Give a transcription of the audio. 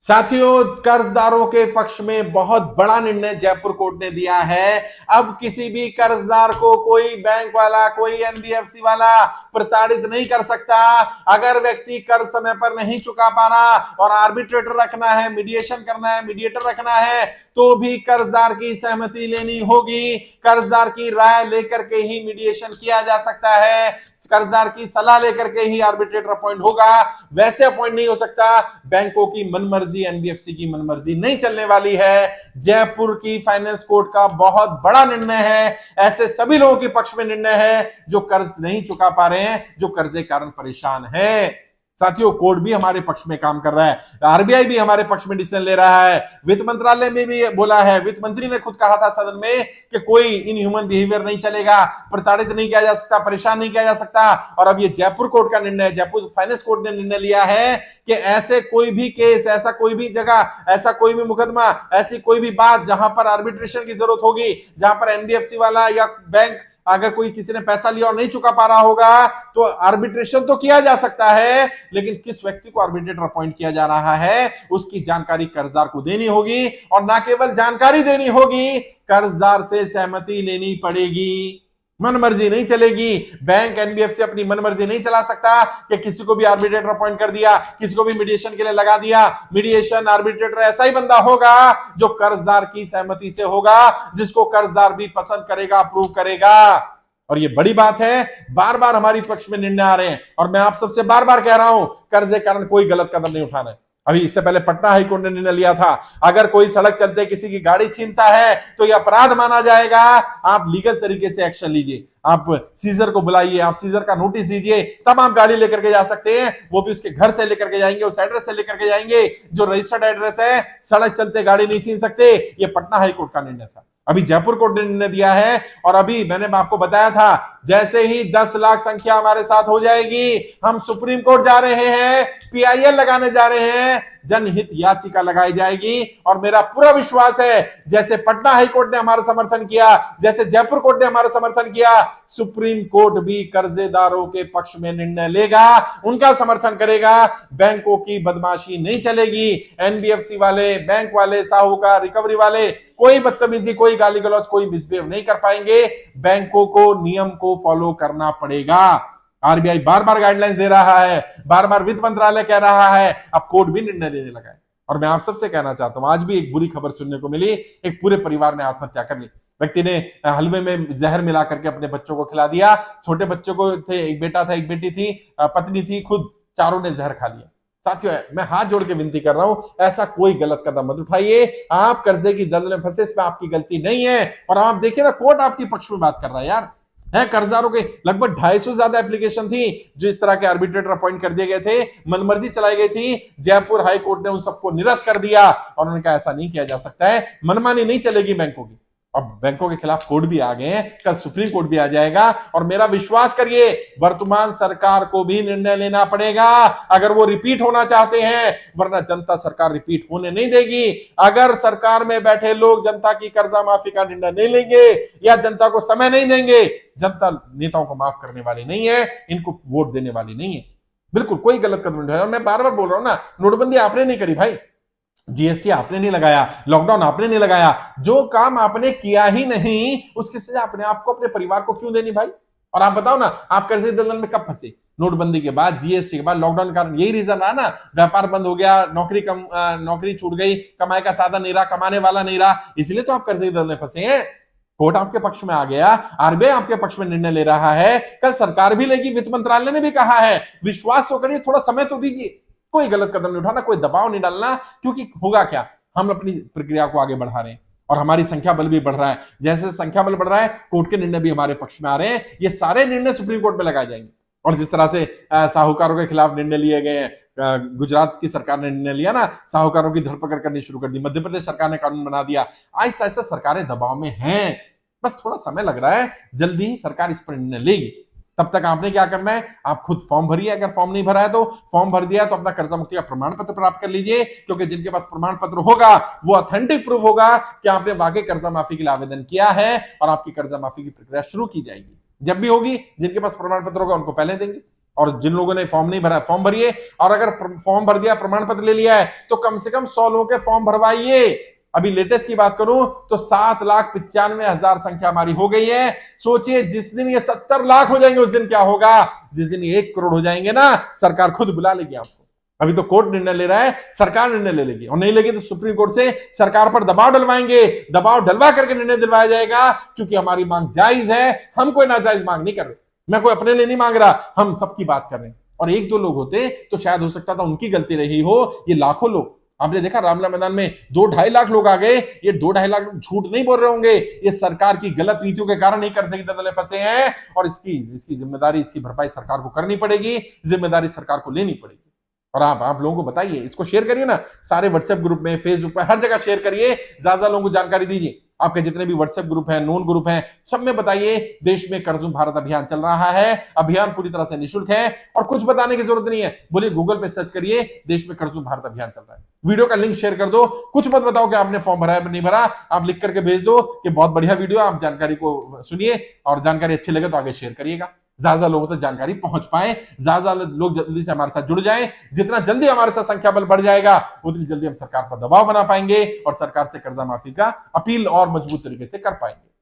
साथियों, कर्जदारों के पक्ष में बहुत बड़ा निर्णय जयपुर कोर्ट ने दिया है। अब किसी भी कर्जदार को कोई बैंक वाला, कोई एनबीएफसी वाला प्रताड़ित नहीं कर सकता। अगर व्यक्ति कर्ज समय पर नहीं चुका पा रहा और आर्बिट्रेटर रखना है, मीडिएशन करना है, मीडिएटर रखना है, तो भी कर्जदार की सहमति लेनी होगी। कर्जदार की राय लेकर के ही मीडिएशन किया जा सकता है। कर्जदार की सलाह लेकर के ही आर्बिट्रेटर अपॉइंट होगा, वैसे अपॉइंट नहीं हो सकता। बैंकों की मनमर्जी, एनबीएफसी की मनमर्जी नहीं चलने वाली है। जयपुर की फाइनेंस कोर्ट का बहुत बड़ा निर्णय है। ऐसे सभी लोगों के पक्ष में निर्णय है जो कर्ज नहीं चुका पा रहे हैं, जो कर्ज के कारण परेशान हैं। साथियों, कोर्ट भी हमारे पक्ष में काम कर रहा है, आरबीआई भी हमारे पक्ष में डिसीजन ले रहा है, वित्त मंत्रालय में भी बोला है, वित्त मंत्री ने खुद कहा था सदन में कि कोई इनह्यूमन बिहेवियर नहीं चलेगा, प्रताड़ित नहीं किया जा सकता, परेशान नहीं किया जा सकता। और अब ये जयपुर कोर्ट का निर्णय, जयपुर फाइनेंस कोर्ट ने निर्णय लिया है कि ऐसे कोई भी केस, ऐसा कोई भी जगह, ऐसा कोई भी मुकदमा, ऐसी कोई भी बात जहां पर आर्बिट्रेशन की जरूरत होगी, जहां पर एनबीएफसी वाला या बैंक अगर कोई किसी ने पैसा लिया और नहीं चुका पा रहा होगा, तो आर्बिट्रेशन तो किया जा सकता है, लेकिन किस व्यक्ति को आर्बिट्रेटर अपॉइंट किया जा रहा है उसकी जानकारी कर्जदार को देनी होगी। और ना केवल जानकारी देनी होगी, कर्जदार से सहमति लेनी पड़ेगी। मनमर्जी नहीं चलेगी। बैंक, एनबीएफसी अपनी मनमर्जी नहीं चला सकता कि किसी को भी आर्बिट्रेटर अपॉइंट कर दिया, किसी को भी मीडिएशन के लिए लगा दिया। मीडिएशन, आर्बिट्रेटर ऐसा ही बंदा होगा जो कर्जदार की सहमति से होगा, जिसको कर्जदार भी पसंद करेगा, अप्रूव करेगा। और ये बड़ी बात है, बार बार हमारी पक्ष में निर्णय आ रहे हैं और मैं आप सबसे बार बार कह रहा हूं, कर्ज के कारण कोई गलत कदम नहीं उठाना है। अभी इससे पहले पटना हाईकोर्ट ने निर्णय लिया था, अगर कोई सड़क चलते किसी की गाड़ी छीनता है तो यह अपराध माना जाएगा। आप लीगल तरीके से एक्शन लीजिए, आप सीजर को बुलाइए, आप सीजर का नोटिस दीजिए, तब आप गाड़ी लेकर के जा सकते हैं। वो भी उसके घर से लेकर के जाएंगे, उस एड्रेस से लेकर के जाएंगे जो रजिस्टर्ड एड्रेस है। सड़क चलते गाड़ी नहीं छीन सकते। ये पटना हाईकोर्ट का निर्णय था। अभी जयपुर कोर्ट ने निर्णय दिया है और अभी मैंने आपको बताया था, जैसे ही 10 लाख संख्या हमारे साथ हो जाएगी, हम सुप्रीम कोर्ट जा रहे हैं, पीआईएल लगाने जा रहे हैं, जनहित याचिका लगाई जाएगी। और मेरा पूरा विश्वास है, जैसे पटना हाईकोर्ट ने हमारा समर्थन किया, जैसे जयपुर कोर्ट ने हमारा समर्थन किया, सुप्रीम कोर्ट भी कर्जदारों के पक्ष में निर्णय लेगा, उनका समर्थन करेगा। बैंकों की बदमाशी नहीं चलेगी। एनबीएफसी वाले, बैंक वाले, साहूकार, रिकवरी वाले कोई बदतमीजी, कोई गाली गलौज, कोई मिसबिहेव नहीं कर पाएंगे। बैंकों को नियम को फॉलो करना पड़ेगा। आरबीआई बार बार गाइडलाइंस दे रहा है, बार बार वित्त मंत्रालय कह रहा है, अब कोर्ट भी निर्णय लेने लगा है। और मैं आप सबसे कहना चाहता हूं, आज भी एक बुरी खबर सुनने को मिली, एक पूरे परिवार ने आत्महत्या कर ली। व्यक्ति ने हलवे में जहर मिला करके अपने बच्चों को खिला दिया। छोटे बच्चों को थे, एक बेटा था, एक बेटी थी, पत्नी थी, खुद चारों ने जहर खा लिया। साथियों, मैं हाथ जोड़ के विनती कर रहा हूं, ऐसा कोई गलत कदम मत उठाइए। आप कर्जे की दलदल में फंसे, इसमें आपकी गलती नहीं है। और आप देखिए ना, कोर्ट आपके पक्ष में बात कर रहा है यार। है, कर्जदारों के लगभग 250 से ज्यादा एप्लीकेशन थी जो इस तरह के आर्बिट्रेटर अपॉइंट कर दिए गए थे, मनमर्जी चलाई गई थी। जयपुर हाई कोर्ट ने उन सबको निरस्त कर दिया और उन्होंने कहा ऐसा नहीं किया जा सकता है, मनमानी नहीं चलेगी बैंकों की। अब बैंकों के खिलाफ कोर्ट भी आ गए हैं, कल सुप्रीम कोर्ट भी आ जाएगा। और मेरा विश्वास करिए, वर्तमान सरकार को भी निर्णय लेना पड़ेगा अगर वो रिपीट होना चाहते हैं, वरना जनता सरकार रिपीट होने नहीं देगी। अगर सरकार में बैठे लोग जनता की कर्जा माफी का निर्णय नहीं लेंगे या जनता को समय नहीं देंगे, जनता नेताओं को माफ करने वाली नहीं है, इनको वोट देने वाली नहीं है। बिल्कुल कोई गलत कदम नहीं उठाया। मैं बार बार बोल रहा हूं ना, नोटबंदी आपने नहीं करी भाई, जीएसटी आपने नहीं लगाया, लॉकडाउन आपने नहीं लगाया। जो काम आपने किया ही नहीं, उसकी सजा अपने आप को, अपने परिवार को क्यों देनी भाई? और आप बताओ ना, आप कर्जे दलदल में कब फंसे? नोटबंदी के बाद, जीएसटी के बाद, लॉकडाउन के कारण। यही रीजन रहा ना, व्यापार बंद हो गया, नौकरी छूट गई, कमाई का साधन नहीं रहा, कमाने वाला नहीं रहा, इसलिए तो आप कर्जे दलदल में फंसे हैं। कोर्ट आपके पक्ष में आ गया, आरबीआई आपके पक्ष में निर्णय ले रहा है, कल सरकार भी लेगी, वित्त मंत्रालय ने भी कहा है। विश्वास तो करिए, थोड़ा समय तो दीजिए। कोई गलत कदम नहीं उठाना, कोई दबाव नहीं डालना, क्योंकि होगा क्या, हम अपनी प्रक्रिया को आगे बढ़ा रहे हैं और हमारी संख्या बल भी बढ़ रहा है। जैसे संख्या बल बढ़ रहा है, कोर्ट के निर्णय भी हमारे पक्ष में आ रहे हैं। ये सारे निर्णय सुप्रीम कोर्ट में लगाए जाएंगे। और जिस तरह से साहूकारों के खिलाफ निर्णय लिए गए हैं, गुजरात की सरकार ने निर्णय लिया ना, साहूकारों की धरपकड़ करनी शुरू कर दी, मध्य प्रदेश सरकार ने कानून बना दिया। आहिस्ता आहिस्ता सरकारें दबाव में हैं, बस थोड़ा समय लग रहा है, जल्दी ही सरकार इस पर निर्णय लेगी। तब तक आपने क्या करना है, आप खुद फॉर्म भरिए। अगर फॉर्म नहीं भरा है तो फॉर्म भर दिया तो अपना कर्जा मुक्ति का प्रमाण पत्र प्राप्त कर लीजिए, क्योंकि जिनके पास प्रमाण पत्र होगा वो ऑथेंटिक प्रूफ होगा कि आपने वाकई कर्जा माफी के लिए आवेदन किया है और आपकी कर्जा माफी की प्रक्रिया शुरू की जाएगी। जब भी होगी, जिनके पास प्रमाण पत्र होगा उनको पहले देंगे, और जिन लोगों ने फॉर्म नहीं भरा फॉर्म भरिए, और अगर फॉर्म भर दिया, प्रमाण पत्र ले लिया है, तो कम से कम 100 लोगों के फॉर्म भरवाइए। अभी लेटेस्ट की बात करूं तो 7,95,000 संख्या हमारी हो गई है। सोचिए जिस दिन ये 70 लाख हो जाएंगे उस दिन क्या होगा। जिस दिन ये 1 करोड़ हो जाएंगे ना, सरकार खुद बुला लेगी आपको। अभी तो कोर्ट निर्णय ले रहा है, सरकार निर्णय ले लेगी, और नहीं लेगी तो सुप्रीम कोर्ट से सरकार पर दबाव डलवाएंगे, दबाव डलवा करके निर्णय दिलवाया जाएगा। क्योंकि हमारी मांग जायज है, हम कोई नाजायज मांग नहीं कर रहे। मैं कोई अपने लिए नहीं मांग रहा, हम सबकी बात कर रहे हैं। और 1-2 लोग होते तो शायद हो सकता था उनकी गलती रही हो, ये लाखों लोग, आपने देखा रामलीला मैदान में 2-2.5 लाख लोग आ गए। ये 2-2.5 लाख झूठ नहीं बोल रहे होंगे, ये सरकार की गलत नीतियों के कारण नहीं कर सकी, दलदले फंसे हैं। और इसकी जिम्मेदारी, इसकी भरपाई सरकार को करनी पड़ेगी, जिम्मेदारी सरकार को लेनी पड़ेगी। और आप लोगों को बताइए, इसको शेयर करिए ना, सारे व्हाट्सएप ग्रुप में, फेसबुक पर, हर जगह शेयर करिए, ज्यादा लोगों को जानकारी दीजिए। आपके जितने भी व्हाट्सएप ग्रुप हैं, नोन ग्रुप हैं, सब में बताइए देश में कर्ज मुक्त भारत अभियान चल रहा है। अभियान पूरी तरह से निःशुल्क है और कुछ बताने की जरूरत नहीं है। बोलिए गूगल पे सर्च करिए, देश में कर्ज मुक्त भारत अभियान चल रहा है। वीडियो का लिंक शेयर कर दो, कुछ मत बताओ कि आपने फॉर्म भरा है नहीं भरा, आप लिख करके भेज दो कि बहुत बढ़िया वीडियो, आप जानकारी को सुनिए और जानकारी अच्छी लगे तो आगे शेयर करिएगा। ज्यादा लोगों तक जानकारी पहुंच पाए, ज्यादा लोग जल्दी से हमारे साथ जुड़ जाएं। जितना जल्दी हमारे साथ संख्या बल बढ़ जाएगा, उतनी जल्दी हम सरकार पर दबाव बना पाएंगे और सरकार से कर्जा माफी का अपील और मजबूत तरीके से कर पाएंगे।